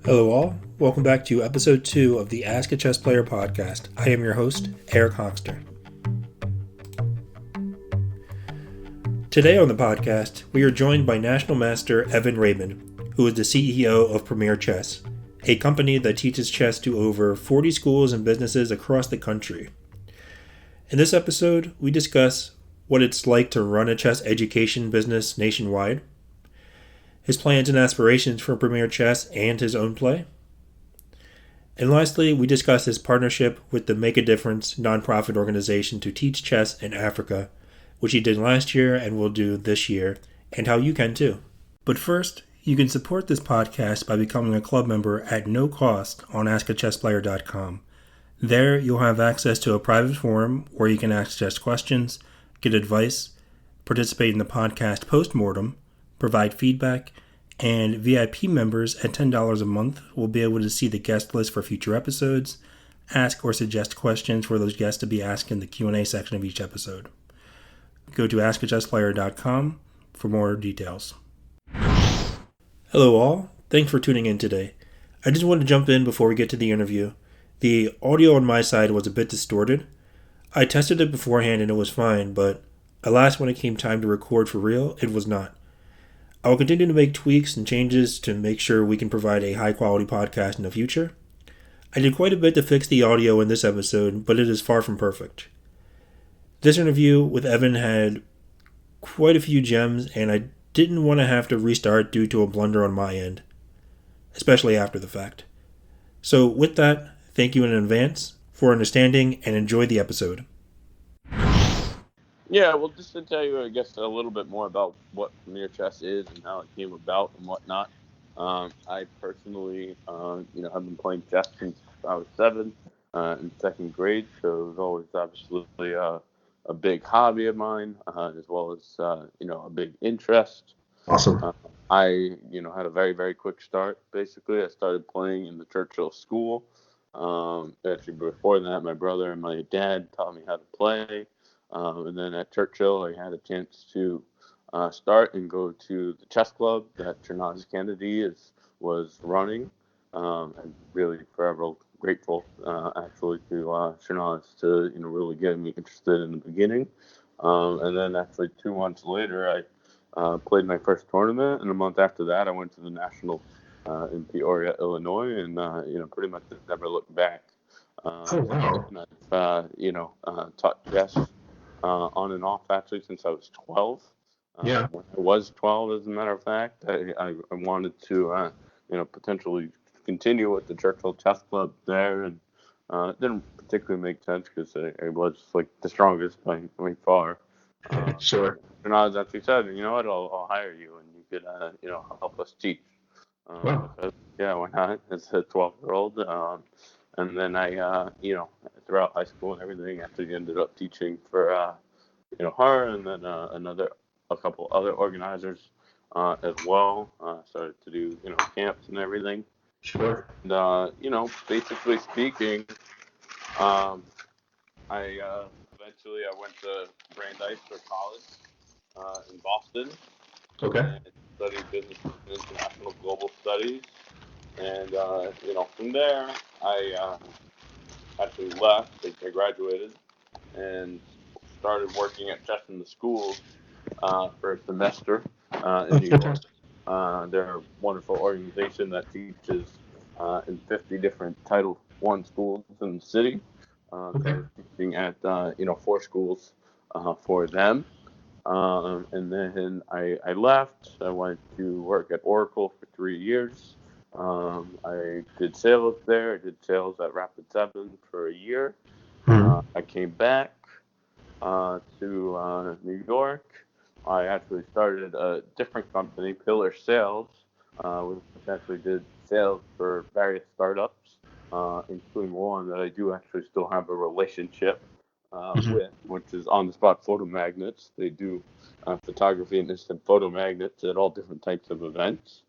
Hello, all. Welcome back to episode 2 of the Ask a Chess Player podcast. I am your host, Erick Hoxter. Today on the podcast, we are joined by National Master Evan Rabin, who is the CEO of Premier Chess, a company that teaches chess to over 40 schools and businesses across the country. In this episode, we discuss what it's like to run a chess education business nationwide, his plans and aspirations for Premier Chess and his own play. And lastly, we discuss his partnership with the Make a Difference nonprofit organization to teach chess in Africa, which he did last year and will do this year, and how you can too. But first, you can support this podcast by becoming a club member at no cost on askachessplayer.com. There, you'll have access to a private forum where you can ask chess questions, get advice, participate in the podcast post-mortem, provide feedback, and VIP members at $10 a month will be able to see the guest list for future episodes, ask or suggest questions for those guests to be asked in the Q&A section of each episode. Go to askachessplayer.com for more details. Hello all, thanks for tuning in today. I just want to jump in before we get to the interview. The audio on my side was a bit distorted. I tested it beforehand and it was fine, but alas, when it came time to record for real, it was not. I will continue to make tweaks and changes to make sure we can provide a high quality podcast in the future. I did quite a bit to fix the audio in this episode, but it is far from perfect. This interview with Evan had quite a few gems, and I didn't want to have to restart due to a blunder on my end, especially after the fact. So with that, thank you in advance for understanding and enjoy the episode. Yeah, well, just to tell you, I guess, a little bit more about what Premier Chess is and how it came about and whatnot. I personally, I've been playing chess since I was 7 in second grade, so it was always obviously a big hobby of mine, as well as, a big interest. Awesome. I had a very, very quick start, basically. I started playing in the Churchill School. Actually, before that, my brother and my dad taught me how to play. And then at Churchill, I had a chance to start and go to the chess club that Shanaz Kennedy was running. I'm really forever grateful, actually, to Shanaz to really get me interested in the beginning. And then actually 2 months later, I played my first tournament, and a month after that, I went to the Nationals in Peoria, Illinois, and pretty much never looked back. Oh, wow. And I've taught chess on and off actually since I was 12. Yeah. When I was 12, as a matter of fact, I wanted to potentially continue with the Churchill Chess Club there, and it didn't particularly make sense because I was like the strongest by far. Sure. And I was actually said, you know what, I'll hire you and you could help us teach. Wow. Yeah, why not? As a 12-year-old. And then I, throughout high school and everything, actually ended up teaching for, her and then a couple other organizers as well. Started to do, camps and everything. Sure. And, basically speaking, I eventually I went to Brandeis for college in Boston. Okay. And studied business and international global studies. And, from there, I actually left. I graduated and started working at Chess in the Schools for a semester in New York. They're a wonderful organization that teaches in 50 different Title I schools in the city. So I was teaching at, 4 schools for them. And then I left. I went to work at Oracle for 3 years. I did sales there. I did sales at Rapid 7 for a year. I came back to New York. I actually started a different company, Pillar Sales, which actually did sales for various startups, including one that I do actually still have a relationship with, which is On the Spot Photo Magnets. They do photography and instant photo magnets at all different types of events.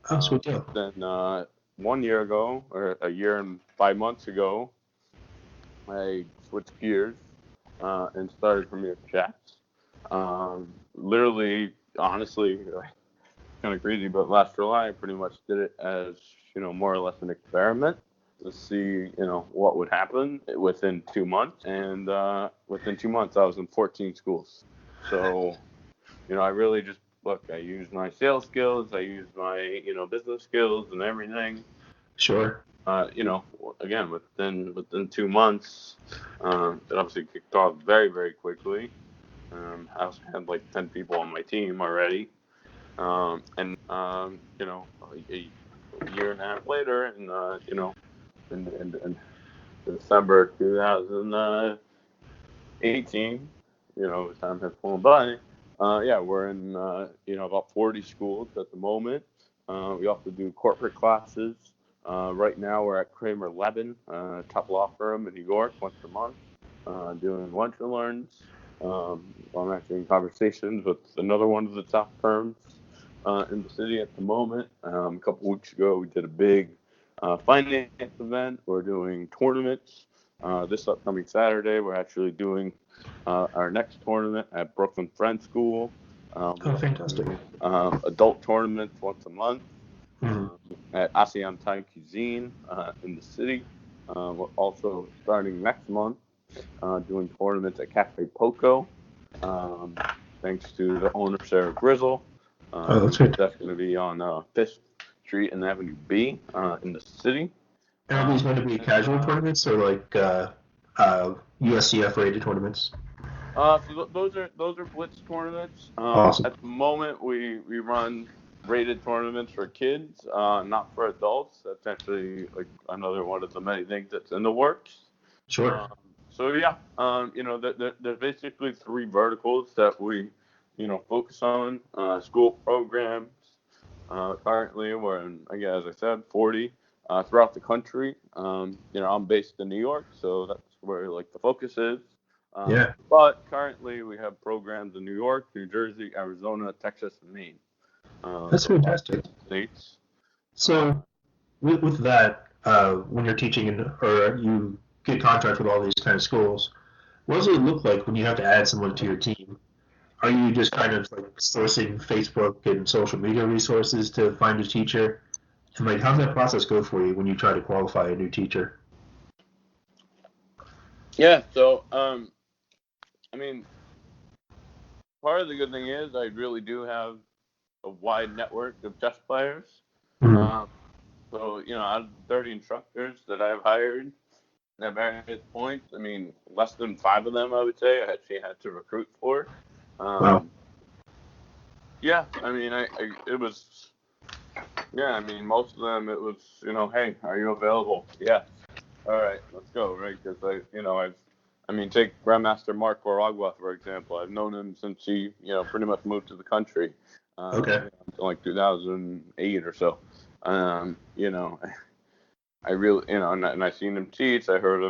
Oh, sweet deal. Then 1 year ago, or a year and 5 months ago, I switched gears and started Premier Chess. Literally, honestly, kind of crazy, but last July I pretty much did it as, more or less an experiment to see, what would happen within 2 months. And within 2 months, I was in 14 schools. So, I really just, I used my sales skills, I used my, business skills and everything. Sure. Again, within 2 months, it obviously kicked off very, very quickly. I also had like 10 people on my team already. And a year and a half later, in December 2018, time has flown by. We're in about 40 schools at the moment. We also do corporate classes. Right now we're at Kramer Rabin, top law firm in New York, once a month, doing lunch and learns. I'm actually in conversations with another one of the top firms in the city at the moment. A couple weeks ago, we did a big finance event. We're doing tournaments. This upcoming Saturday, we're actually doing our next tournament at Brooklyn Friends School. Fantastic. Adult tournaments once a month Mm-hmm. at ASEAN Thai Cuisine in the city. We're also starting next month doing tournaments at Cafe Poco, thanks to the owner, Sarah Grizzle. That's good. That's going to be on 5th Street and Avenue B in the city. And are these going to be casual tournaments or like USCF rated tournaments? So those are blitz tournaments. Awesome. At the moment, we run rated tournaments for kids, not for adults. That's actually like another one of the many things that's in the works. Sure. There's basically 3 verticals that we, focus on. School programs. Currently, we're in, again, as I said, 40 throughout the country. I'm based in New York, so that's where like the focus is. But currently, we have programs in New York, New Jersey, Arizona, Texas, and Maine. That's fantastic. States. So, with that, when you're teaching or you get contracts with all these kind of schools, what does it look like when you have to add someone to your team? Are you just kind of like sourcing Facebook and social media resources to find a teacher? And like, how does that process go for you when you try to qualify a new teacher? Yeah. So, part of the good thing is I really do have a wide network of chess players. Mm-hmm. Out of 30 instructors that I've hired at various points, less than 5 of them, I would say, I actually had to recruit for. Wow. Yeah, most of them, it was, hey, are you available? Yes. All right, let's go, right? Because take Grandmaster Mark Boragua, for example. I've known him since he, pretty much moved to the country. Okay. Like 2008 or so. I really, and I seen him teach. I heard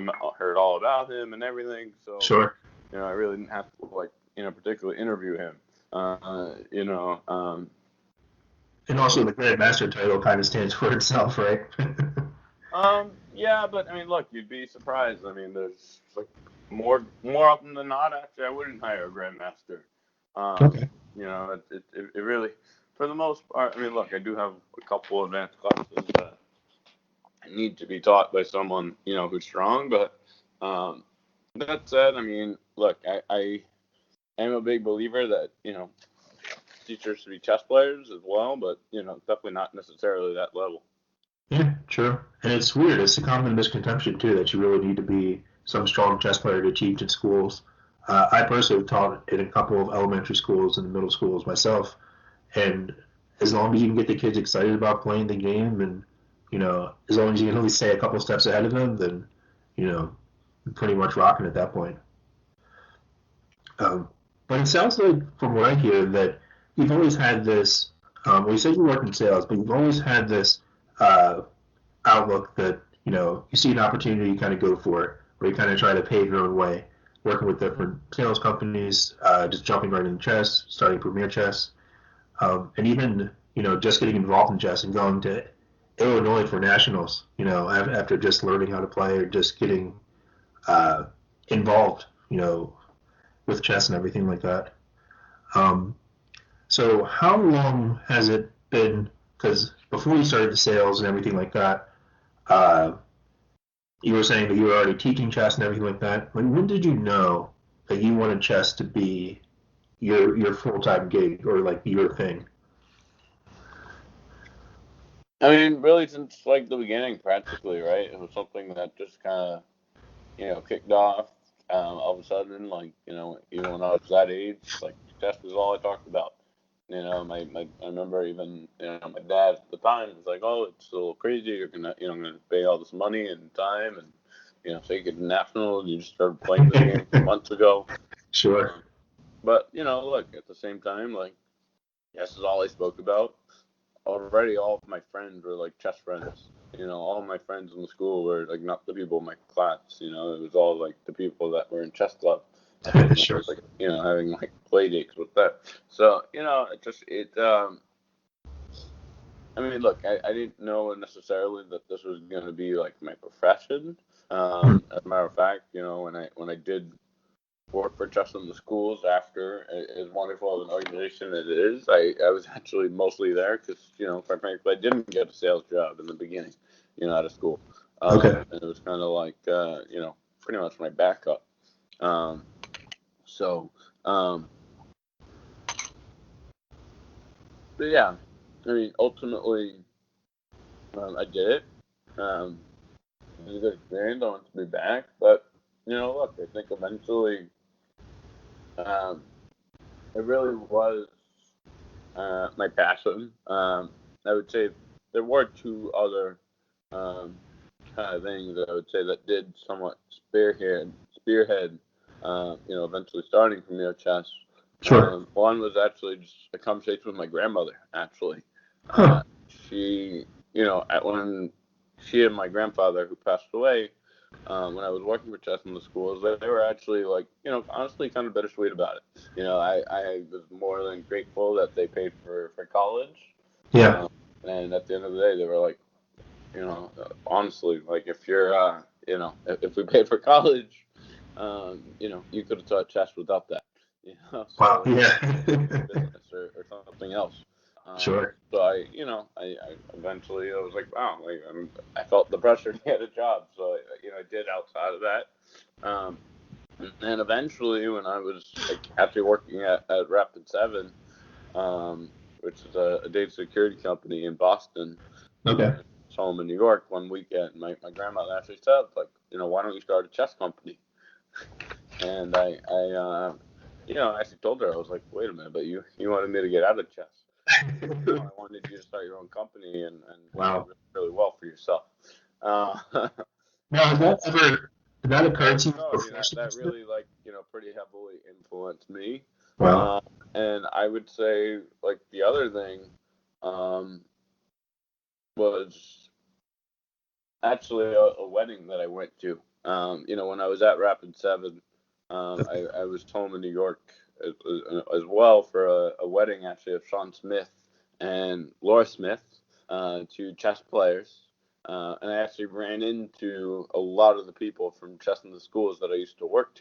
all about him and everything. So, Sure. I really didn't have to particularly interview him. And also the Grand Master title kind of stands for itself, right? Yeah, but look, you'd be surprised. There's like more often than not, actually, I wouldn't hire a Grandmaster. Okay. It really, for the most part, look, I do have a couple advanced classes that need to be taught by someone, who's strong. But that said, look, I am a big believer that, teachers should be chess players as well, but, definitely not necessarily that level. Yeah, sure. And it's weird. It's a common misconception, too, that you really need to be some strong chess player to teach in schools. I personally taught in a couple of elementary schools and middle schools myself. And as long as you can get the kids excited about playing the game and, as long as you can at least stay a couple steps ahead of them, then, you're pretty much rocking at that point. But it sounds like, from what I hear, that you've always had this, you said you work in sales, but you've always had this outlook that, you see an opportunity, you kind of go for it, where you kind of try to pave your own way, working with different sales companies, just jumping right into chess, starting Premier Chess, and even, just getting involved in chess and going to Illinois for nationals, after just learning how to play or just getting involved, with chess and everything like that. So how long has it been, because before you started the sales and everything like that, you were saying that you were already teaching chess and everything like that. When did you know that you wanted chess to be your full-time gig or like your thing? I mean, really, since like the beginning, practically, right? It was something that just kind of, kicked off. All of a sudden, like, even when I was that age, like, chess was all I talked about. I remember even, my dad at the time was like, "Oh, it's a little crazy. You're gonna pay all this money and time, and so you get national, and you just started playing this game 2 months ago." Sure. But look, at the same time, like, chess is all I spoke about. Already, all of my friends were like chess friends. All of my friends in the school were like not the people in my class. It was all like the people that were in chess club. Sure. Like, having like play dates with that. So, I mean, look, I didn't know necessarily that this was going to be like my profession. As a matter of fact, when I did work for chess in the schools after, as wonderful of an organization as it is, I was actually mostly there because, quite frankly, I didn't get a sales job in the beginning, out of school. Okay. And it was kind of like, pretty much my backup. So, but yeah, I mean, ultimately, I did it. It was a good experience. I want to be back, but look, I think eventually, it really was my passion. I would say there were two other kind of things that I would say that did somewhat spearhead, eventually starting Premier Chess. Sure. One was actually just a conversation with my grandmother, actually. Huh. She, when she and my grandfather, who passed away, when I was working for chess in the schools, they were actually like, honestly kind of bittersweet about it. I was more than grateful that they paid for college. Yeah. And at the end of the day, they were like, honestly, like if you're, if we paid for college, you could have taught chess without that. Wow. So Yeah. business or something else. Sure. So I eventually I was like, wow, like I felt the pressure to get a job, so I did outside of that. And then eventually, when I was like actually working at Rapid 7, which is a data security company in Boston, Okay. home in New York one weekend, my grandmother actually said, like, why don't you start a chess company? And I actually told her, I was like, wait a minute, but you wanted me to get out of chess. No, I wanted you to start your own company and Wow. really, really well for yourself. Now, did that occur to you So, I mean, before that semester? really, like, pretty heavily influenced me. Wow. And I would say, like, the other thing um, was actually a wedding that I went to. When I was at Rapid 7, I was home in New York as well for a wedding, actually, of Sean Smith and Laura Smith, two chess players. And I actually ran into a lot of the people from chess in the schools that I used to work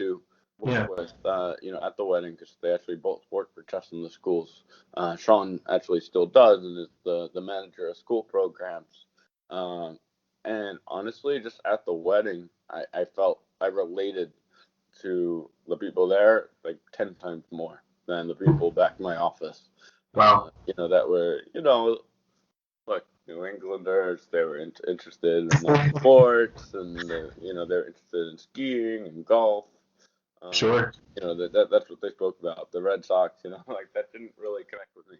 Yeah. with, at the wedding, because they actually both work for chess in the schools. Sean actually still does and is the manager of school programs. Um, and honestly, just at the wedding, I felt I related to the people there like 10 times more than the people back in my office. Wow. That were, like New Englanders. They were interested in like sports, and they're interested in skiing and golf. Sure. That's what they spoke about. The Red Sox, like that didn't really connect with me.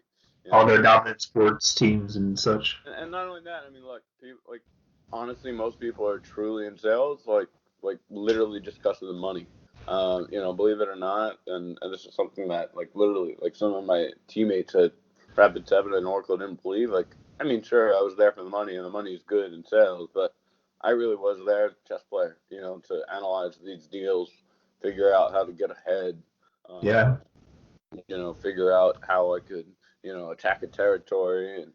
All their dominant sports teams and such. And not only that, I mean, look, people, like honestly, most people are truly in sales, like literally just because of the money. Believe it or not, and this is something that like literally, like some of my teammates at Rapid 7 and Oracle didn't believe. Like, I mean, sure, I was there for the money, and the money is good in sales, but I really was there as a chess player, to analyze these deals, figure out how to get ahead, um, Yeah. figure out how I could, attack a territory and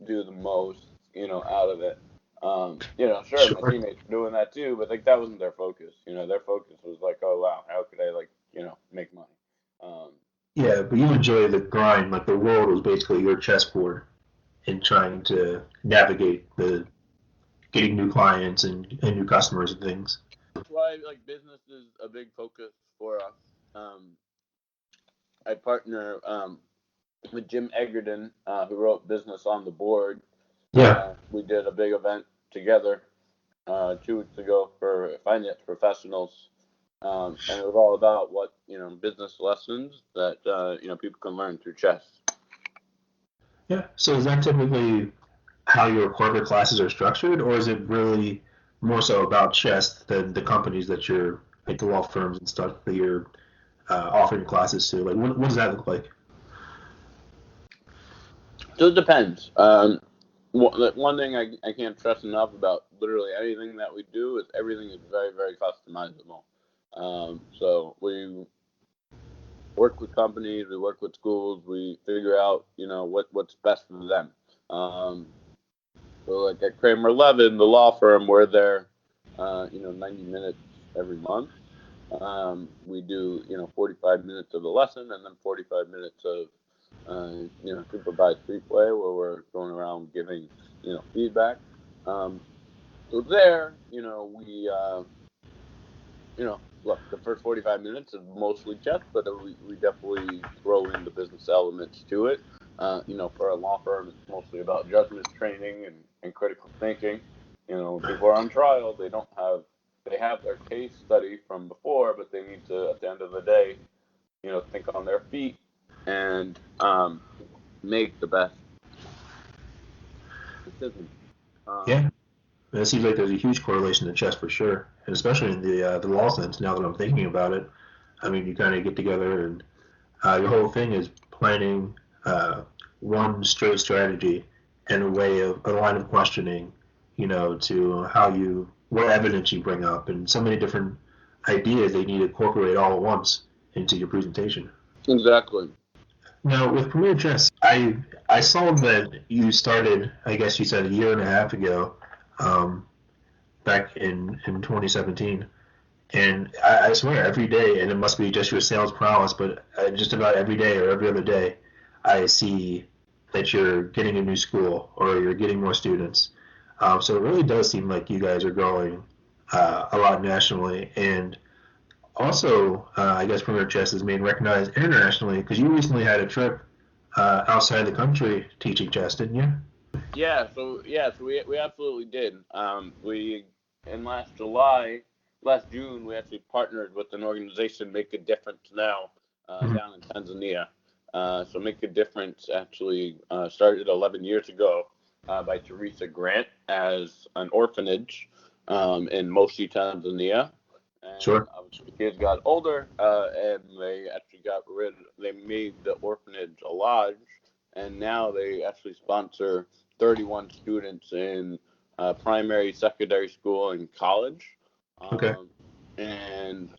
do the most, out of it. Sure, my Sure. teammates were doing that too, but like that wasn't their focus. Their focus was like, oh wow, how could I like, make money? Um, Yeah, but you enjoy the grind. Like the world was basically your chessboard. in trying to navigate the getting new clients and new customers and things. That's why like business is a big focus for us. I partner with Jim Egerton, who wrote Business on the Board. Yeah. We did a big event together 2 weeks ago for finance professionals, and it was all about what business lessons that people can learn through chess. Yeah. So is that typically how your corporate classes are structured, or is it really more so about chess than the companies that you're, like the law firms and stuff that you're offering classes to? Like, what does that look like? So it depends. One thing I can't stress enough about literally anything that we do is everything is very, very customizable. So we work with companies, we work with schools, we figure out, what's best for them. So like at Kramer Levin, the law firm, we're there, 90 minutes every month. We do, 45 minutes of the lesson and then 45 minutes of, supervised free play where we're going around giving, feedback. So there, look, the first 45 minutes is mostly chess, but we definitely throw in the business elements to it. For a law firm, it's mostly about judgment training and critical thinking. People are on trial, they have their case study from before, but they need to, at the end of the day, think on their feet and make the best decision. Yeah. It seems like there's a huge correlation to chess for sure, and especially in the law sense. Now that I'm thinking about it, I mean, you kind of get together and your whole thing is planning one straight strategy and a line of questioning, to what evidence you bring up, and so many different ideas they need to incorporate all at once into your presentation. Exactly. Now, with Premier Chess, I saw that you started, I guess you said a year and a half ago, back in 2017. And I swear, every day, and it must be just your sales prowess, but just about every day or every other day, I see that you're getting a new school or you're getting more students. So it really does seem like you guys are growing a lot nationally. And also, I guess Premier Chess is being recognized internationally because you recently had a trip outside the country teaching chess, didn't you? Yeah, so we absolutely did. We in last June, we actually partnered with an organization, Make a Difference Now, down in Tanzania. So Make a Difference actually started 11 years ago by Teresa Grant as an orphanage in Moshi, Tanzania. And Sure. the kids got older, and they actually they made the orphanage a lodge, and now they actually sponsor 31 students in primary, secondary school, and college. Okay. And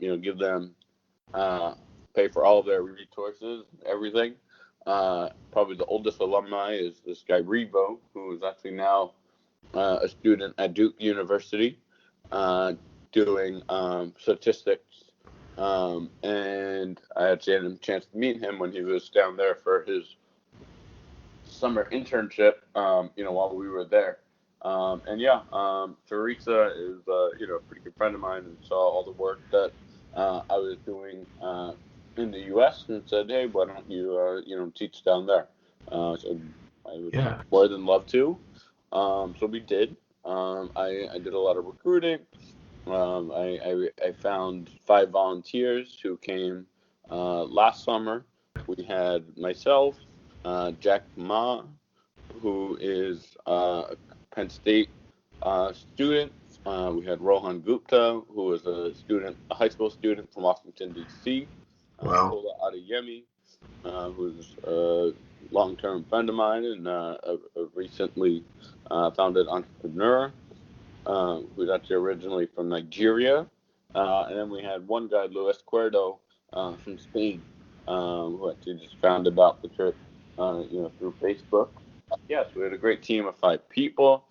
give them pay for all of their resources, everything. Probably the oldest alumni is this guy Revo, who is actually now a student at Duke University, doing statistics. And I actually had a chance to meet him when he was down there for his summer internship, while we were there. Teresa is, a pretty good friend of mine and saw all the work that I was doing in the U.S. and said, hey, why don't you, teach down there? So I would more than love to. So we did. I did a lot of recruiting. I found 5 volunteers who came last summer. We had myself, Jack Ma, who is a Penn State student. We had Rohan Gupta, who is a high school student from Washington, D.C. Wow. Kola Adeyemi, who's a long-term friend of mine and a recently founded entrepreneur, who's actually originally from Nigeria. And then we had one guy, Luis Cuerdo, from Spain, who actually just found about the trip, through Facebook. Yes, we had a great team of 5 people.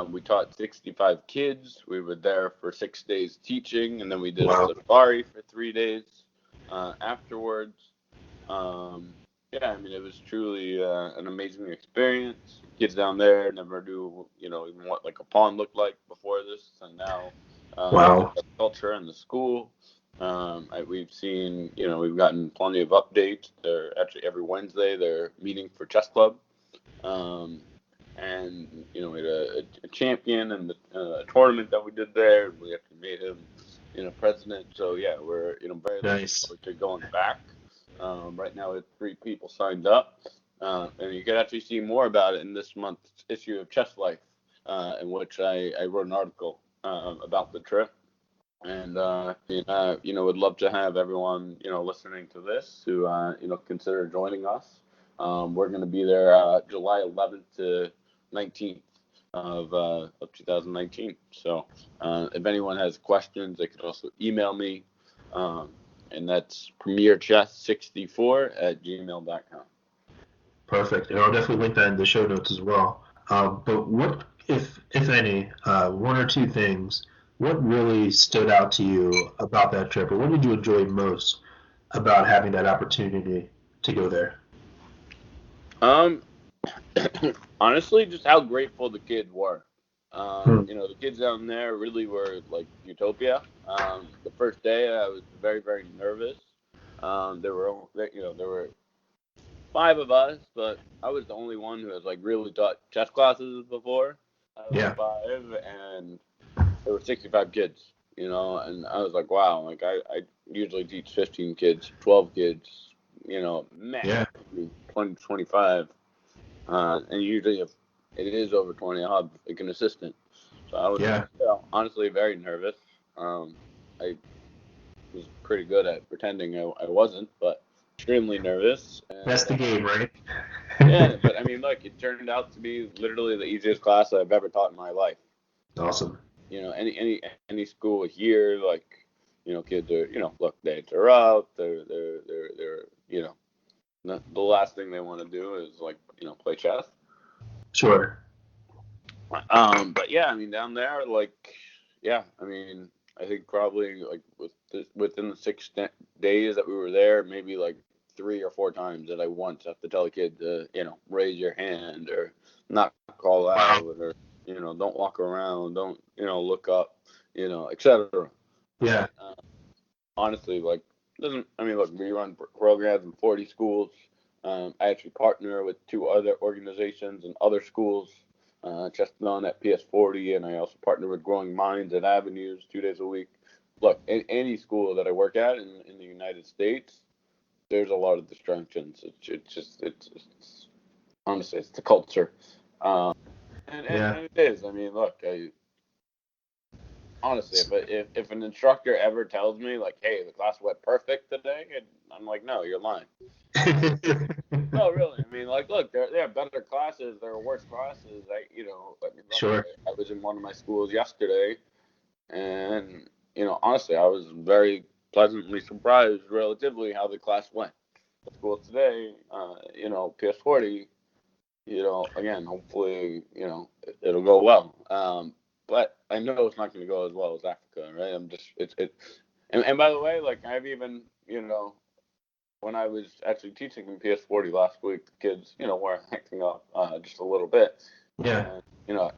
We taught 65 kids. We were there for 6 days teaching, and then we did a safari for 3 days afterwards. Yeah, I mean, it was truly an amazing experience. Kids down there never knew, even what like a pond looked like before this, and now Wow. the culture and the school. We've seen, we've gotten plenty of updates. They're actually every Wednesday they're meeting for chess club, um, and we had a champion and the tournament that we did there. We actually made him, president. So yeah, we're very looking Nice. forward to going back. Right now, we have 3 people signed up, and you can actually see more about it in this month's issue of Chess Life, in which I wrote an article about the trip. And would love to have everyone listening to this who consider joining us. We're going to be there July 11th to 19th of 2019. So if anyone has questions, they could also email me. And that's premierchess64@gmail.com. Perfect. And I'll definitely link that in the show notes as well. But what, if any, one or two things, what really stood out to you about that trip, or what did you enjoy most about having that opportunity to go there? Um, Honestly, just how grateful the kids were. Hmm. The kids down there really were like utopia. The first day, I was very, very nervous. There were 5 of us, but I was the only one who has like really taught chess classes before. Out of the Yeah. 5, and there were 65 kids. And I was like, wow. Like I usually teach 15 kids, 12 kids. Max Yeah. 20, 25. And usually if it is over 20, I'll have like an assistant. So I was Yeah. honestly very nervous. I was pretty good at pretending I wasn't, but extremely nervous. That's And the game, right? yeah, but I mean, look, it turned out to be literally the easiest class I've ever taught in my life. Awesome. Any school here, like, kids are, look, they interrupt. They're, the last thing they want to do is like, play chess. Sure. But yeah, I mean, down there, like, yeah, I mean, I think probably like within the 6 days that we were there, maybe like 3 or 4 times that I once have to tell a kid to, raise your hand or not call Wow. out or, don't walk around, don't, look up, etc. Yeah. But honestly, like, doesn't, I mean, look, we run programs in 40 schools. I actually partner with 2 other organizations and other schools, just on at PS40, and I also partner with Growing Minds at Avenues 2 days a week. Look, in any school that I work at in the United States, there's a lot of distractions. It's honestly, it's the culture. Um, Yeah. and it is. I mean, look, honestly, if an instructor ever tells me like, "Hey, the class went perfect today," and I'm like, "No, you're lying." No, really. I mean, like, look, there are better classes, there are worse classes. I mean, look, Sure. I was in one of my schools yesterday, and honestly, I was very pleasantly surprised, relatively, how the class went. The school today, PS40, again, hopefully, it'll go well. But I know it's not going to go as well as Africa, right? I'm just, and by the way, like, I've even, when I was actually teaching in PS40 last week, the kids, were acting up just a little bit. Yeah. And,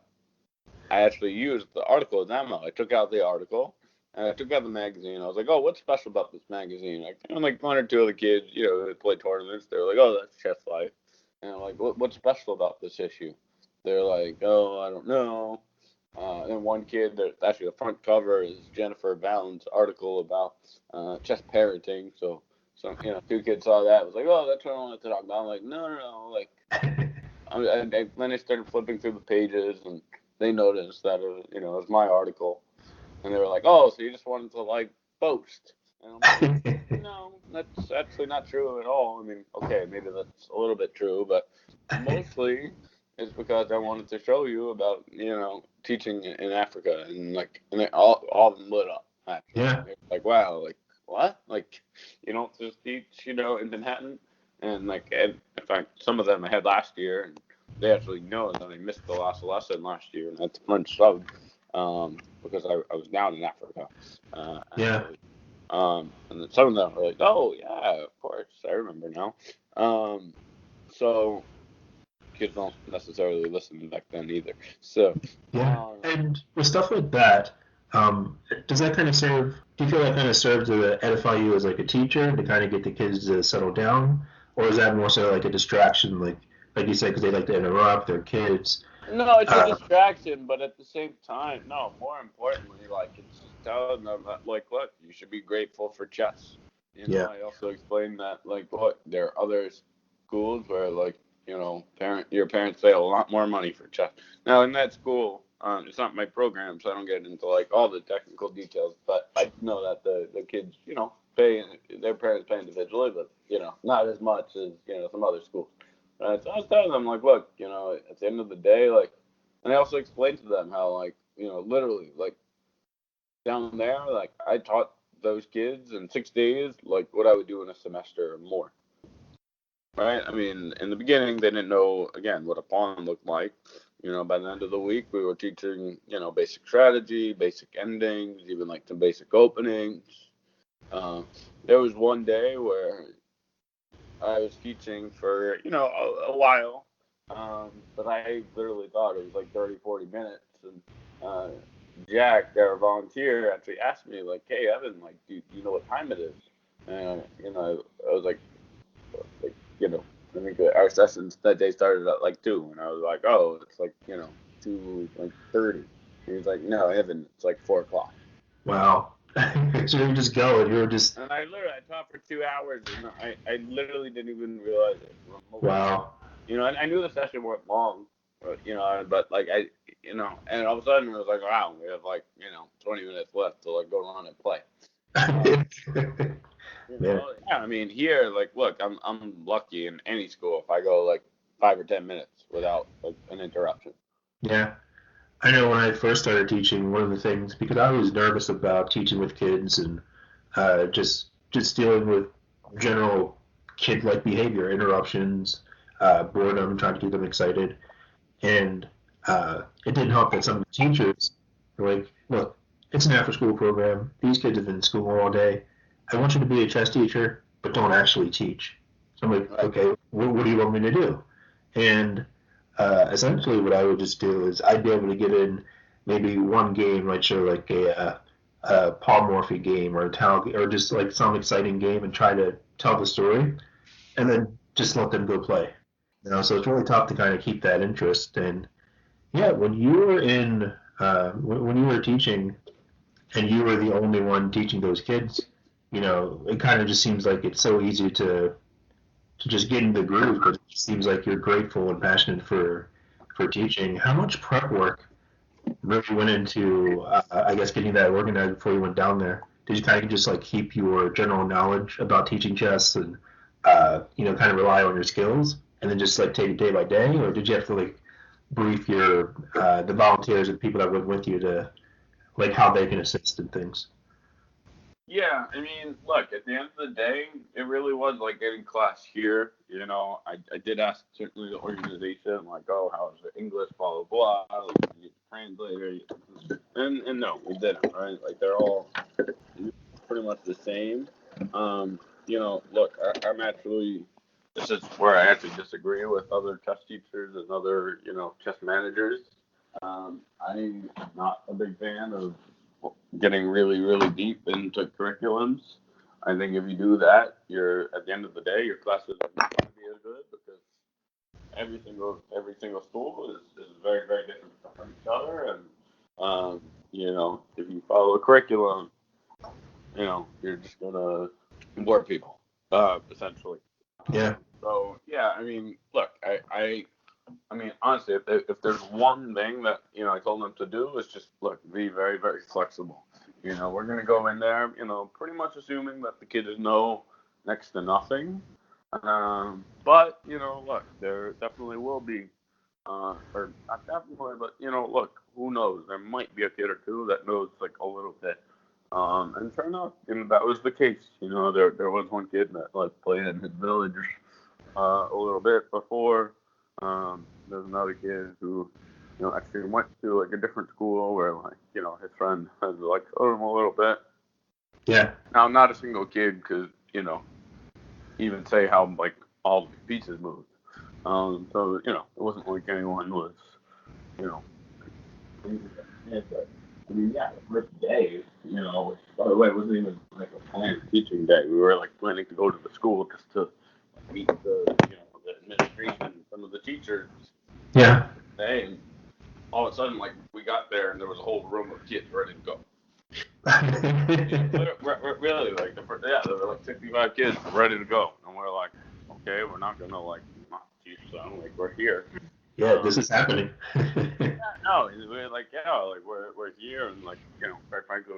I actually used the article as ammo. I took out the article and I took out the magazine. I was like, oh, what's special about this magazine? Like 1 or 2 of the kids, who play tournaments, they were like, oh, that's Chess Life. And I'm like, what's special about this issue? They're like, oh, I don't know. And one kid, actually the front cover is Jennifer Bound's article about chess parenting. So 2 kids saw that. Was like, oh, that's what I wanted to talk about. I'm like, no. Like, then I started flipping through the pages, and they noticed that it was my article, and they were like, oh, so you just wanted to like boast. And I'm like, no, that's actually not true at all. I mean, okay, maybe that's a little bit true, but mostly it's because I wanted to show you about teaching in Africa, and like, and all of them lit up. Actually, Yeah. they're like, wow, like what? Like, you don't just teach in Manhattan, and like, and in fact, some of them I had last year, and they actually know that I missed the last lesson last year, and that's French sub, because I was down in Africa, Yeah. actually. And then some of them were like, "Oh yeah, of course, I remember now." So kids don't necessarily listen back then either. So Yeah. And with stuff like that, does that kind of serve? Do you feel that kind of serves to edify you as like a teacher to kind of get the kids to settle down, or is that more so like a distraction, like you said, because they like to interrupt their kids? no, it's a distraction, but at the same time, no. More importantly, like it's just telling them that, like, look, you should be grateful for chess. Yeah. I also explained that, like, look, there are other schools where, like, your parents pay a lot more money for chess. Now, in that school, it's not my program, so I don't get into like all the technical details. But I know that the kids, pay their parents pay individually, but not as much as some other schools. Right? So I was telling them, like, look, at the end of the day, like, and I also explained to them how, like, literally, like, down there, like, I taught those kids in 6 days, like, what I would do in a semester or more. Right? I mean, in the beginning, they didn't know, again, what a pawn looked like. By the end of the week, we were teaching, basic strategy, basic endings, even like some basic openings. There was one day where I was teaching for, a while, but I literally thought it was like 30, 40 minutes. And Jack, our volunteer, actually asked me, like, hey, Evan, like, do you know what time it is? And, I was like, I think our sessions that day started at like 2, and I was like, oh, it's like 2:30. He was like, no, Evan, it's like 4 o'clock. Wow. So you were just going. You were just. And I taught for 2 hours, and I literally didn't even realize it. Wow. I knew the session weren't long, but like and all of a sudden it was like, wow, we have like 20 minutes left to like go around and play. Yeah, I mean, here, like, look, I'm lucky in any school if I go like 5 or 10 minutes without like an interruption. Yeah. I know when I first started teaching, one of the things, because I was nervous about teaching with kids and just dealing with general kid-like behavior, interruptions, boredom, trying to keep them excited. And it didn't help that some of the teachers were like, look, it's an after-school program. These kids have been in school all day. I want you to be a chess teacher, but don't actually teach. So I'm like, okay, what do you want me to do? And essentially what I would just do is I'd be able to get in maybe one game, like show like a polymorphy game or a tile or just like some exciting game and try to tell the story and then just let them go play. So it's really tough to kind of keep that interest. And yeah, when you were in when you were teaching and you were the only one teaching those kids, it kind of just seems like it's so easy to just get into the groove, but it seems like you're grateful and passionate for teaching. How much prep work really went into, I guess, getting that organized before you went down there? Did you kind of just like keep your general knowledge about teaching chess and kind of rely on your skills and then just like take it day by day, or did you have to like brief your the volunteers and people that went with you to like how they can assist in things? Yeah, I mean, look, at the end of the day, it really was like getting class here. I did ask certainly the organization, like, oh, how's the English, blah, blah, blah, like, you get the translator, and no, we didn't, right? Like, they're all pretty much the same. Look, I'm actually, this is where I actually disagree with other chess teachers and other, chess managers. I'm not a big fan of getting really, really deep into curriculums. I think if you do that, at the end of the day, your classes are not going to be as good because every single school is very, very different from each other. And, if you follow a curriculum, you're just going to bore people, essentially. Yeah. So, yeah, I mean, look, I mean, honestly, if there's one thing that, I told them to do is just, look, be very, very flexible. We're going to go in there, pretty much assuming that the kids know next to nothing. But, look, there definitely will be, or not definitely, but, look, who knows? There might be a kid or two that knows, like, a little bit. And sure enough, that was the case. There was one kid that, like, played in his village a little bit before. There's another kid who, actually went to like a different school where like, his friend has like taught him a little bit. Yeah. Now, not a single kid could, even say how like all the pieces moved. So it wasn't like anyone was, you know. I mean, yeah, the first day, which, by the way, it wasn't even like a planned teaching day. We were like planning to go to the school just to meet the administration and some of the teachers. Yeah. And all of a sudden, like, we got there and there was a whole room of kids ready to go. Really, like, there were like 65 kids ready to go. And we're like, okay, we're not going to, like, not teach them. Like, we're here. Yeah, this is happening. No, we're like, we're here, and like, quite frankly,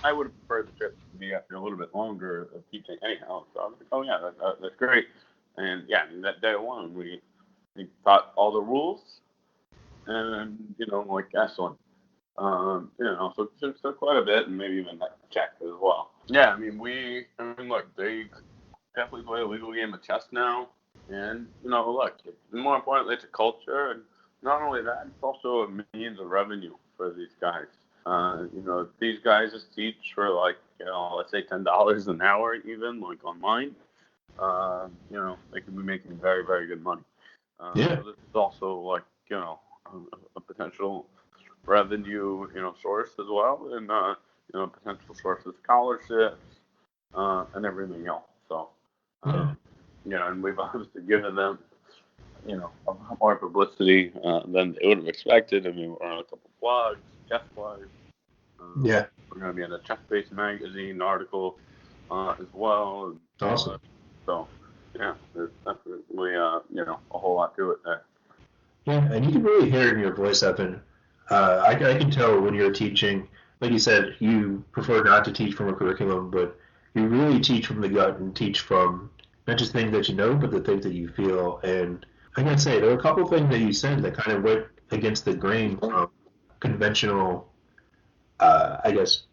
I would have preferred the trip to be after a little bit longer of teaching anyhow. So I was like, oh yeah, that's great, and yeah, that day one we taught all the rules, and like excellent, so quite a bit, and maybe even like check as well. Yeah, I mean, look, they definitely play a legal game of chess now. And, look, more importantly, it's a culture. And not only that, it's also a means of revenue for these guys. These guys just teach for, like, let's say $10 an hour even, like, online. They can be making very, very good money. Yeah. So this is also, like, a potential revenue, source as well. And, potential source of scholarships and everything else. So, and we've obviously given them, a lot more publicity than they would have expected. I mean, we're on a couple blogs, chess blogs. Yeah. We're going to be in a chess-based magazine article as well. And, awesome. So, yeah, there's definitely, a whole lot to it there. Yeah, and you can really hear it in your voice, Evan. I can tell when you're teaching, like you said, you prefer not to teach from a curriculum, but you really teach from the gut and teach from not just things that you know, but the things that you feel. And I gotta say, there were a couple of things that you said that kind of went against the grain from conventional, I guess,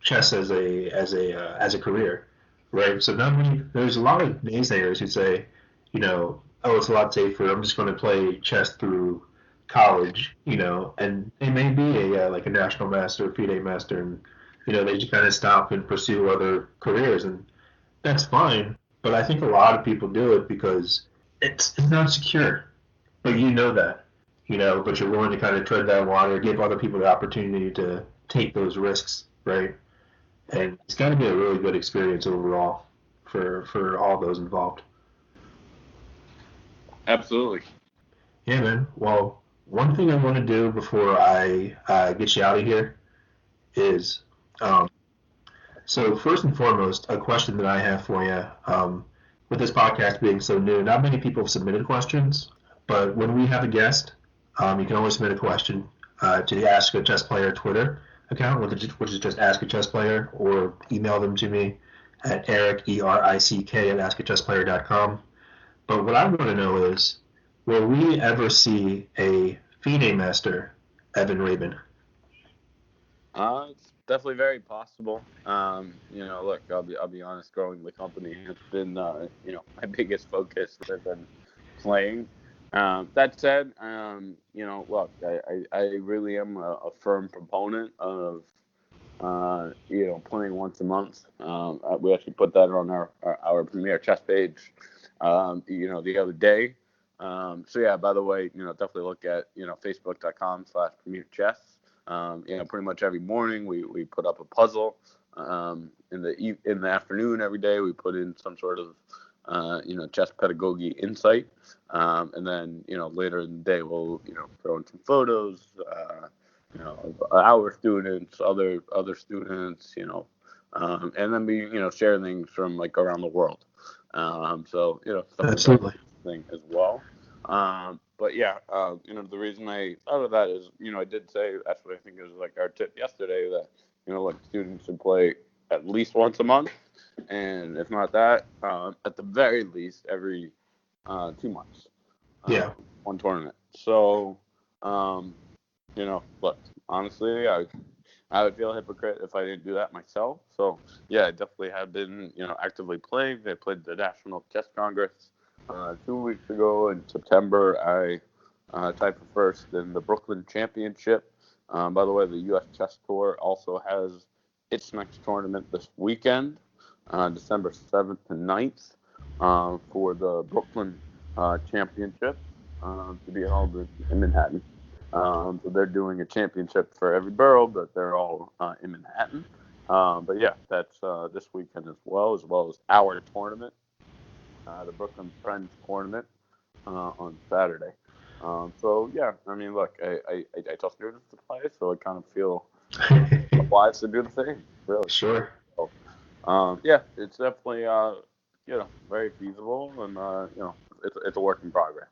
chess as a career, right? So not only there's a lot of naysayers who say, oh, it's a lot safer. I'm just going to play chess through college, and they may be like a national master, FIDE master, and they just kind of stop and pursue other careers, and that's fine. But I think a lot of people do it because it's not secure, but that, but you're willing to kind of tread that water, give other people the opportunity to take those risks, right? And it's got to be a really good experience overall for all those involved. Absolutely. Yeah, man. Well, one thing I want to do before I get you out of here is, so first and foremost, a question that I have for you. With this podcast being so new, not many people have submitted questions, but when we have a guest, you can always submit a question to the Ask a Chess Player Twitter account, which is just Ask a Chess Player, or email them to me at Erick, ERICK, at askachessplayer.com. But what I want to know is, will we ever see a FIDE master, Evan Rabin? It's definitely very possible. Look, I'll be honest. Growing the company has been, my biggest focus rather than playing. That said, look, I really am a firm proponent of, playing once a month. We actually put that on our Premier Chess page, the other day. So yeah, by the way, definitely look at, facebook.com/Premier Chess. Pretty much every morning we put up a puzzle. In the afternoon every day we put in some sort of chess pedagogy insight. And then later in the day we'll throw in some photos. Of our students, other students, and then we share things from like around the world. So absolutely thing as well. But yeah, the reason I thought of that is, I did say, that's what I think is like our tip yesterday, that, like students should play at least once a month. And if not that, at the very least, every 2 months. Yeah. One tournament. So, look, honestly, I would feel a hypocrite if I didn't do that myself. So, yeah, I definitely have been, actively playing. I played the National Chess Congress 2 weeks ago. In September, I tied for first in the Brooklyn Championship. By the way, the U.S. Chess Tour also has its next tournament this weekend. December 7th and 9th for the Brooklyn Championship to be held in Manhattan. So they're doing a championship for every borough, but they're all in Manhattan. But yeah, that's this weekend as well as our tournament, the Brooklyn Friends Tournament on Saturday. So yeah, I mean, look, I tell students to play, so I kind of feel obliged to do the same. Really. Sure. So, yeah, it's definitely very feasible, and it's a work in progress.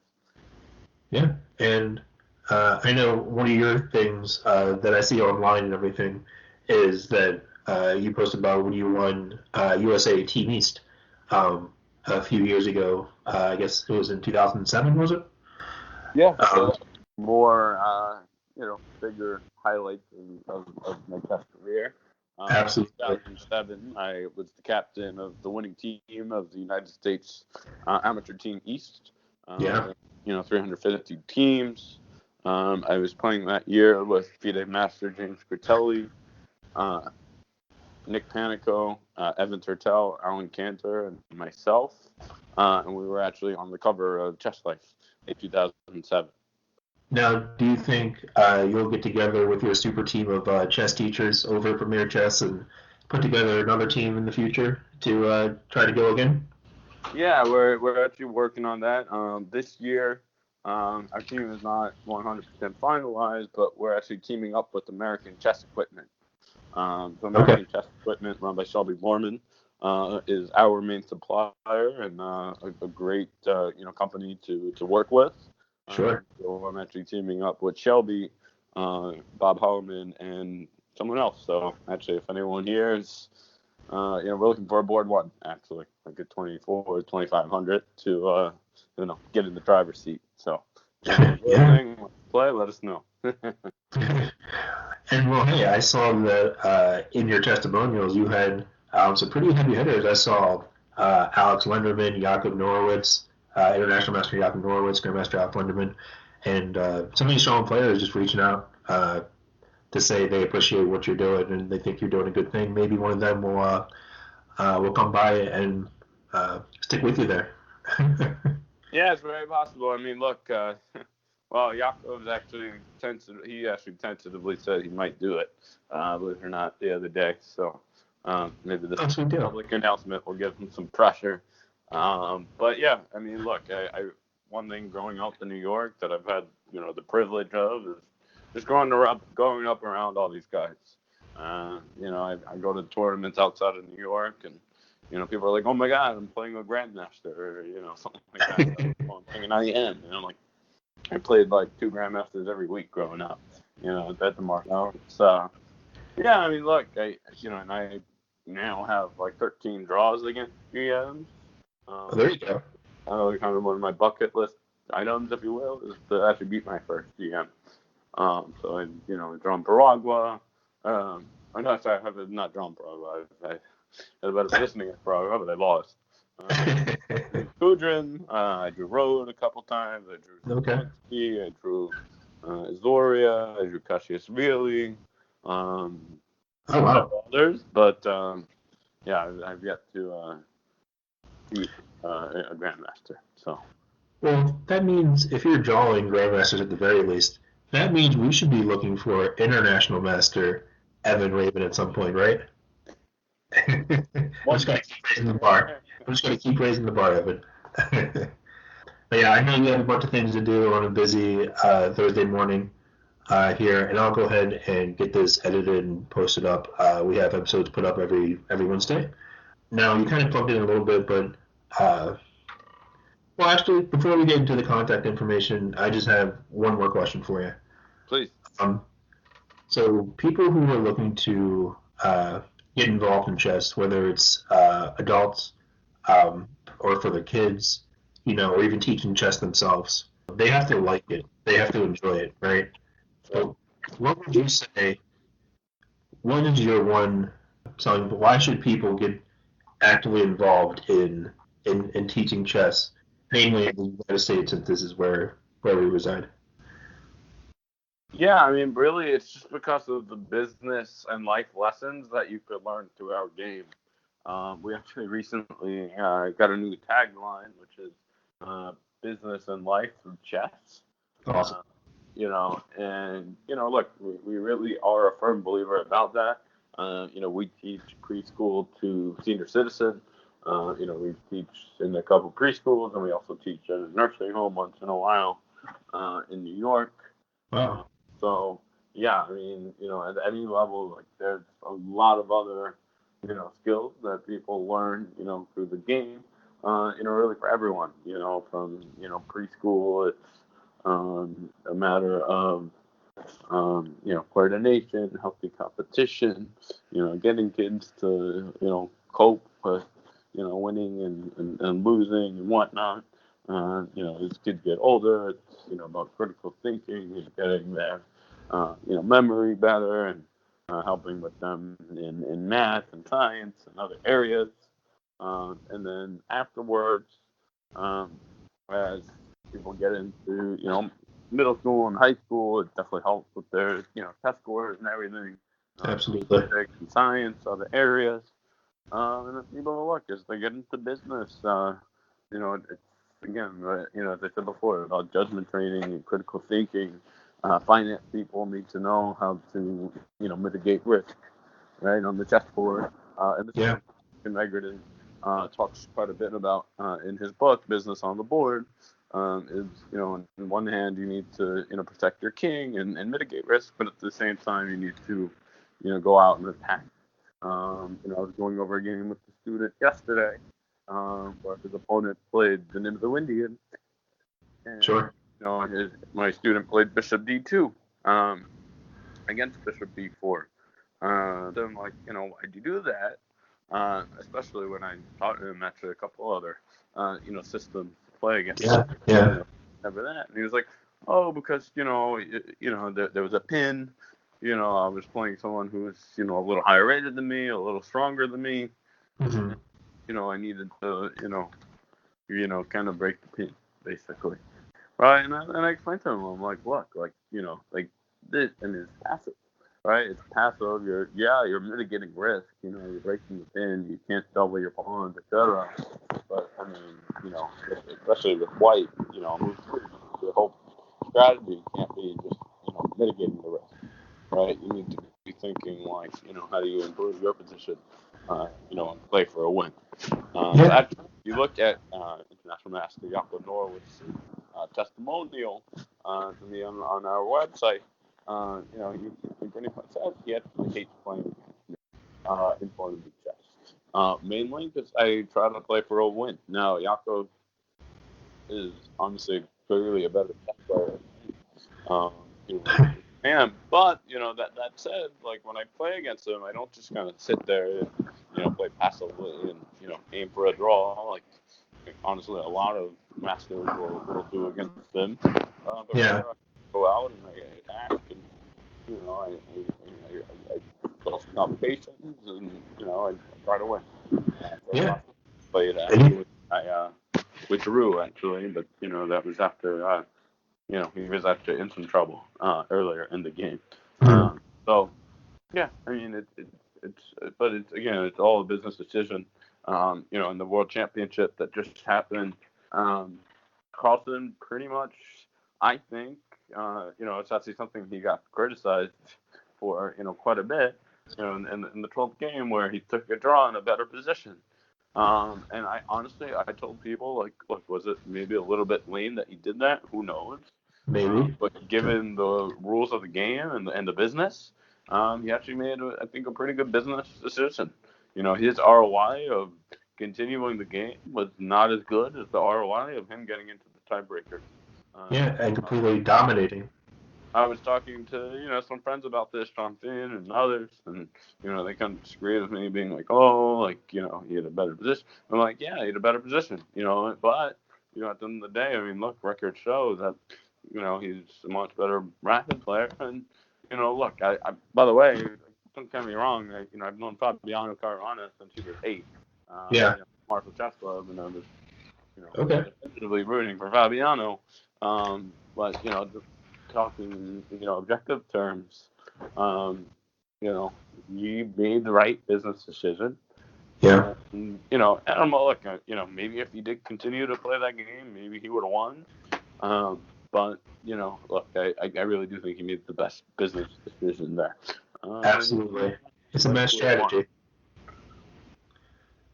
Yeah, and I know one of your things that I see online and everything is that you posted about when you won USA Team East a few years ago. I guess it was in 2007, was it? Yeah, so more bigger highlights of my chess career. Absolutely. In 2007, I was the captain of the winning team of the United States Amateur Team East. Yeah. 350 teams. I was playing that year with FIDE Master James Critelli, Nick Panico, Evan Turtel, Alan Cantor, and myself. And we were actually on the cover of Chess Life in 2007. Now, do you think you'll get together with your super team of chess teachers over at Premier Chess and put together another team in the future to try to go again? Yeah, we're actually working on that. This year, our team is not 100% finalized, but we're actually teaming up with American Chess Equipment. So American Chess Equipment, run by Shelby Lorman, is our main supplier and a great company to work with. Sure. So I'm actually teaming up with Shelby, Bob Holloman, and someone else. So actually, if anyone here is, we're looking for a board one, actually, like a 24,000-2,500 to, get in the driver's seat. So, yeah. Play, let us know. And well, hey, I saw that in your testimonials you had some pretty heavy hitters. I saw Alex Lenderman, Jakob Norwitz, International Master Jakob Norwitz, Grandmaster Alex Lenderman, and some of these strong players just reaching out to say they appreciate what you're doing and they think you're doing a good thing. Maybe one of them will come by and stick with you there. Yeah, it's very possible. I mean, look, Jakob's actually tentatively said he might do it, believe it or not, the other day. So maybe this public announcement will give him some pressure. But yeah, I mean, look, I one thing growing up in New York that I've had, the privilege of is just growing up around all these guys. I go to tournaments outside of New York, and people are like, "Oh my God, I'm playing a Grandmaster," or something like that. I'm playing an IM, and I'm like, I played like 2 Grandmasters every week growing up, at the Mark. So, yeah, I mean, look, I now have like 13 draws against GMs. There you go. Kind of one of my bucket list items, if you will, is to actually beat my first GM. So I, drawn Paragua. I'm not sorry, I have not drawn Paragua. I had a better positioning at Paragua, but I lost. Kudrin, I drew Road a couple times. I drew Zelensky, I drew Zoria, I drew Kashiashvili. Others, but I've yet to beat a Grandmaster. So. Well, that means if you're drawing Grandmasters at the very least, that means we should be looking for International Master Evan Rabin at some point, right? I'm just going to keep raising the bar. Evan. But yeah, I know you have a bunch of things to do on a busy Thursday morning here, and I'll go ahead and get this edited and posted up. We have episodes put up every Wednesday. Now, you kind of plugged in a little bit, but well, actually, before we get into the contact information, I just have one more question for you. Please. So people who are looking to get involved in chess, whether it's adults or for their kids, or even teaching chess themselves, they have to like it. They have to enjoy it, right? So what would you say, what is your one selling, why should people get actively involved in teaching chess, namely in the United States, since this is where we reside? Yeah, I mean, really, it's just because of the business and life lessons that you could learn through our game. We actually recently got a new tagline, which is business and life through chess. Awesome. Look, we really are a firm believer about that. We teach preschool to senior citizen. We teach in a couple preschools, and we also teach at a nursing home once in a while in New York. Wow. So, yeah, at any level, like there's a lot of other, skills that people learn, through the game, really for everyone, from, preschool, it's a matter of, coordination, healthy competition, getting kids to, cope with, winning and losing and whatnot. As kids get older, it's, about critical thinking and getting their, memory better and helping with them in math and science and other areas. And then afterwards, as people get into, middle school and high school, it definitely helps with their, test scores and everything. Absolutely. Physics and science, other areas. And then people look as they get into business, it's again, as I said before, about judgment training and critical thinking. Finance people need to know how to, mitigate risk, right, on the chessboard. And this Yeah. is Megerton talks quite a bit about in his book, Business on the Board. Is, on one hand, you need to, protect your king and mitigate risk, but at the same time, you need to, go out and attack. I was going over a game with the student yesterday where his opponent played the Nimzo-Indian. And, Sure. My student played Bishop D2 against Bishop B4. So I'm like, why'd you do that? Especially when I taught him actually a couple other, systems to play against. Yeah. Remember that? And he was like, oh, because, there was a pin. I was playing someone who was, a little higher rated than me, a little stronger than me. Mm-hmm. I needed to, kind of break the pin, basically. Right? And I explained to him, I'm like, look, this, and it's passive, right? It's passive. You're mitigating risk. You're breaking the pin. You can't double your pawns, etc. But, especially with white, the whole strategy can't be just, mitigating the risk, right? You need to be thinking like, how do you improve your position, and play for a win. Actually, you look at International Master Jakob Norwich's testimonial to me on our website. He pretty much says he actually hates playing in tournament chess. Mainly because I try to play for a win. Now, Jakob is honestly clearly a better chess player. But that said, like when I play against him, I don't just kind of sit there and play passively and aim for a draw. Like honestly, a lot of masters will do against him. But Yeah. I go out and I attack and I build some patience and I try to win. Yeah. Played actually, I withdrew actually, but that was after he was actually in some trouble earlier in the game. So yeah, it's all a business decision. In the World Championship that just happened, Carlson pretty much, I think, it's actually something he got criticized for, quite a bit, in the 12th game where he took a draw in a better position. And I honestly, I told people, like, look, was it maybe a little bit lame that he did that? Who knows? Maybe. But given the rules of the game and the business, he actually made, I think, a pretty good business decision. His ROI of continuing the game was not as good as the ROI of him getting into the tiebreaker. And completely dominating. I was talking to, some friends about this, John Finn and others, and, they kind of disagreed with me being like, oh, like, he had a better position. I'm like, yeah, he had a better position, but, at the end of the day, look, records show that, he's a much better rapid player. And, look, I by the way, don't get me wrong, I've known Fabiano Caruana since he was 8. Marshall Chess Club, and I was, definitively rooting for Fabiano. But, just talking, objective terms, you made the right business decision. Yeah. And, and I'm like, maybe if he did continue to play that game, maybe he would have won. But, look, I really do think he made the best business decision there. Absolutely. It's a match strategy.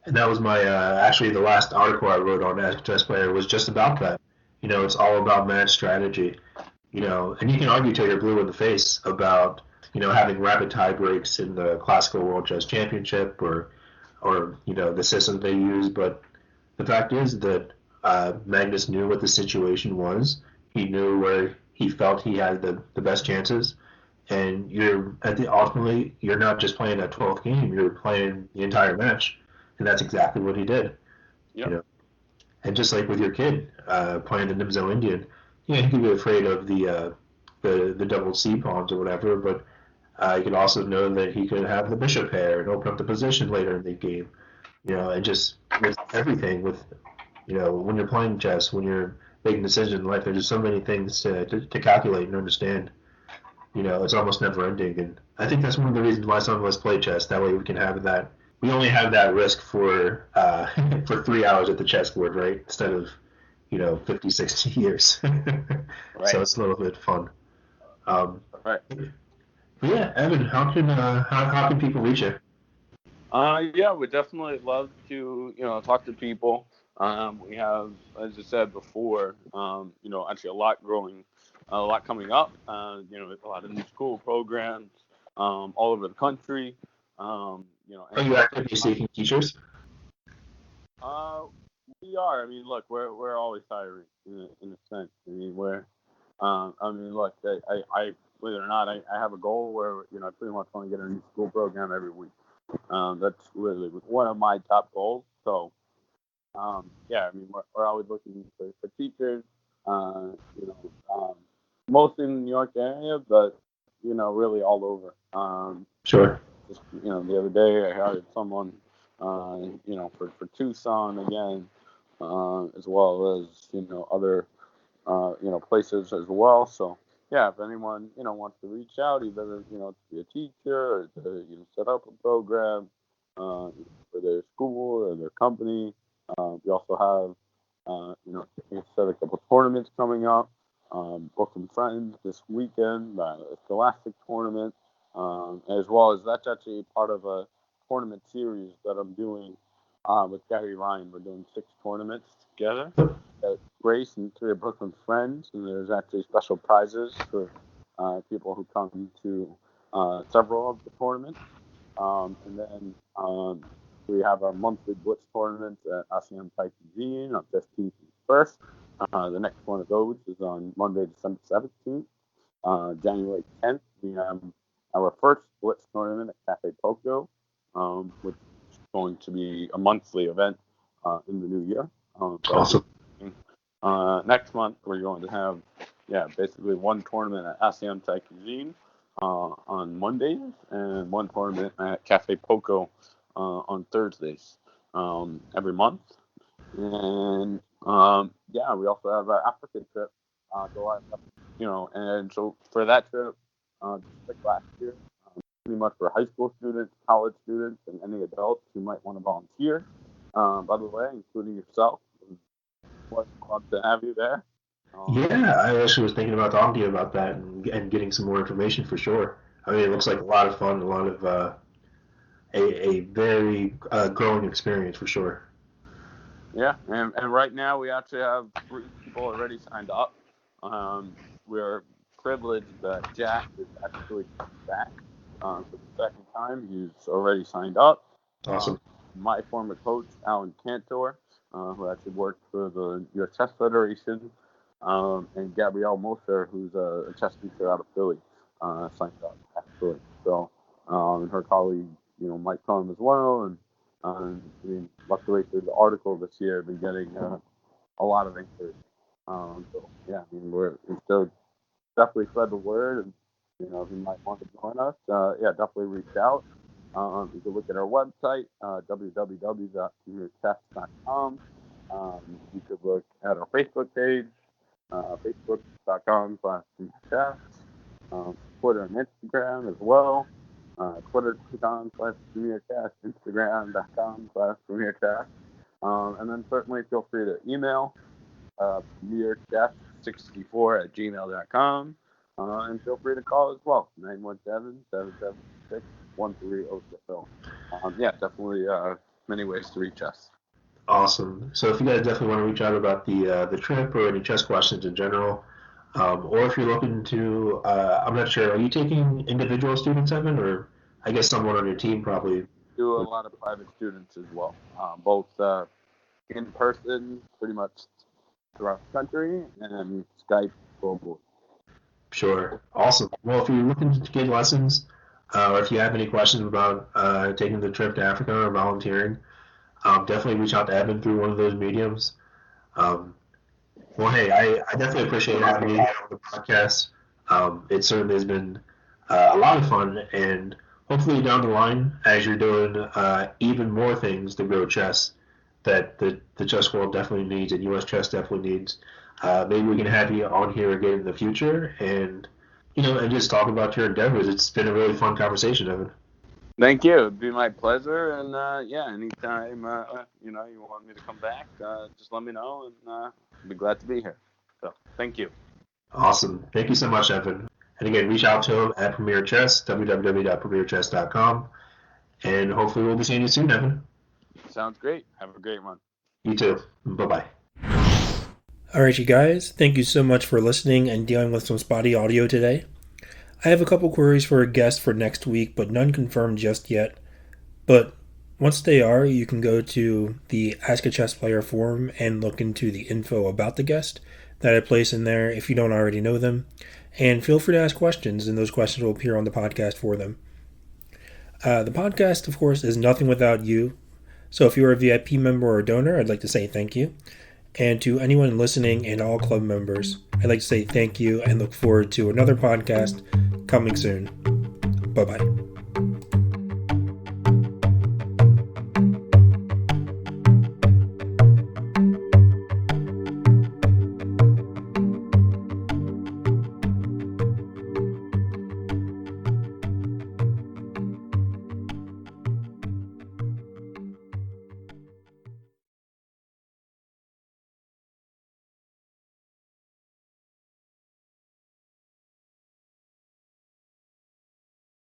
And that was my, actually the last article I wrote on Ask a Chess Player was just about that. It's all about match strategy. And you can argue till you're blue in the face about, having rapid tie breaks in the classical World Chess Championship or the system they use. But the fact is that Magnus knew what the situation was. He knew where he felt he had the best chances. And ultimately, you're not just playing that 12th game, you're playing the entire match. And that's exactly what he did. Yep. And just like with your kid playing the Nimzo Indian, he could be afraid of the double C pawns or whatever, but you could also know that he could have the bishop pair and open up the position later in the game. And just with everything, when you're playing chess, when you're making decisions in life, there's just so many things to calculate and understand. It's almost never ending, and I think that's one of the reasons why some of us play chess. That way, we can have that. We only have that risk for for 3 hours at the chessboard, right? Instead of 50, 60 years. Right. So it's a little bit fun. Right. But yeah, Evan, how can people reach you? Yeah, we definitely love to talk to people. We have, as I said before, actually a lot coming up. A lot of new school programs all over the country. Are you actively seeking teachers? We are. I mean, look, we're always hiring in a sense. I mean, look, I believe it or not, I have a goal where I pretty much want to get a new school program every week. That's really one of my top goals. So, yeah, I mean, we're always looking for teachers. Mostly in the New York area, but really all over. Sure. Just the other day I hired someone, for Tucson again, as well as other places as well. So yeah, if anyone wants to reach out, either to be a teacher or to set up a program for their school or their company. We also have set a couple tournaments coming up. Book some friends this weekend, a Scholastic tournament, as well as that's actually part of a tournament series that I'm doing with Gary Ryan. We're doing 6 tournaments together. Grace and 3 of Brooklyn's friends, and there's actually special prizes for people who come to several of the tournaments. And then we have our monthly Blitz tournament at ASEAN Taikajin on 15th and 1st. The next one of those is on Monday, December 17th. January 10th, we have our first Blitz tournament at Cafe Poco, which is going to be a monthly event in the new year. Awesome. Next month, we're going to have, basically one tournament at ASEAN Taikajin on Mondays and one tournament at Cafe Poco on Thursdays every month. And we also have our African trip and so for that trip, just like last year, pretty much for high school students, college students, and any adults who might want to volunteer. By the way, including yourself, would love to have you there. Yeah, I actually was thinking about talking to you about that and getting some more information for sure. I mean, it looks like a lot of fun, a lot of a very growing experience for sure. Yeah, and right now we actually have 3 people already signed up. We're privileged that Jack is actually back for the second time. He's already signed up. Awesome. My former coach, Alan Cantor, who actually worked for the U.S. Chess Federation, and Gabrielle Moser, who's a chess teacher out of Philly, signed up actually. So, and her colleague, might come as well. And I mean, luckily through the article this year, I've been getting a lot of inquiries. So yeah, I mean, we're still definitely spread the word, and if you might want to join us, definitely reach out. You can look at our website, www.premierchess.com. You could look at our Facebook page, facebook.com/premierchess, Twitter and Instagram as well. Twitter.com/PremierChess, Instagram.com/PremierChess. And then certainly feel free to email PremierChess64@gmail.com. And feel free to call as well, 917-776-1306. Yeah, definitely many ways to reach us. Awesome. So if you guys definitely want to reach out about the trip or any chess questions in general, or if you're looking to, I'm not sure, are you taking individual students, Evan, or I guess someone on your team probably? Do a lot of private students as well, both in person, pretty much throughout the country, and Skype globally. Sure. Awesome. Well, if you're looking to get lessons, or if you have any questions about taking the trip to Africa or volunteering, definitely reach out to Evan through one of those mediums. Well, hey, I definitely appreciate having you here on the podcast. It certainly has been a lot of fun, and hopefully down the line, as you're doing even more things to grow chess that the chess world definitely needs and U.S. chess definitely needs, maybe we can have you on here again in the future and, and just talk about your endeavors. It's been a really fun conversation, Evan. Thank you. It'd be my pleasure. And anytime you want me to come back, just let me know, and I'll be glad to be here. So thank you. Awesome. Thank you so much, Evan. And again, reach out to him at Premier Chess, www.premierchess.com. And hopefully we'll be seeing you soon, Evan. Sounds great. Have a great one. You too. Bye-bye. All right, you guys. Thank you so much for listening and dealing with some spotty audio today. I have a couple queries for a guest for next week, but none confirmed just yet. But once they are, you can go to the Ask a Chess Player forum and look into the info about the guest that I place in there if you don't already know them. And feel free to ask questions, and those questions will appear on the podcast for them. The podcast, of course, is nothing without you. So if you're a VIP member or a donor, I'd like to say thank you. And to anyone listening and all club members, I'd like to say thank you and look forward to another podcast coming soon. Bye-bye.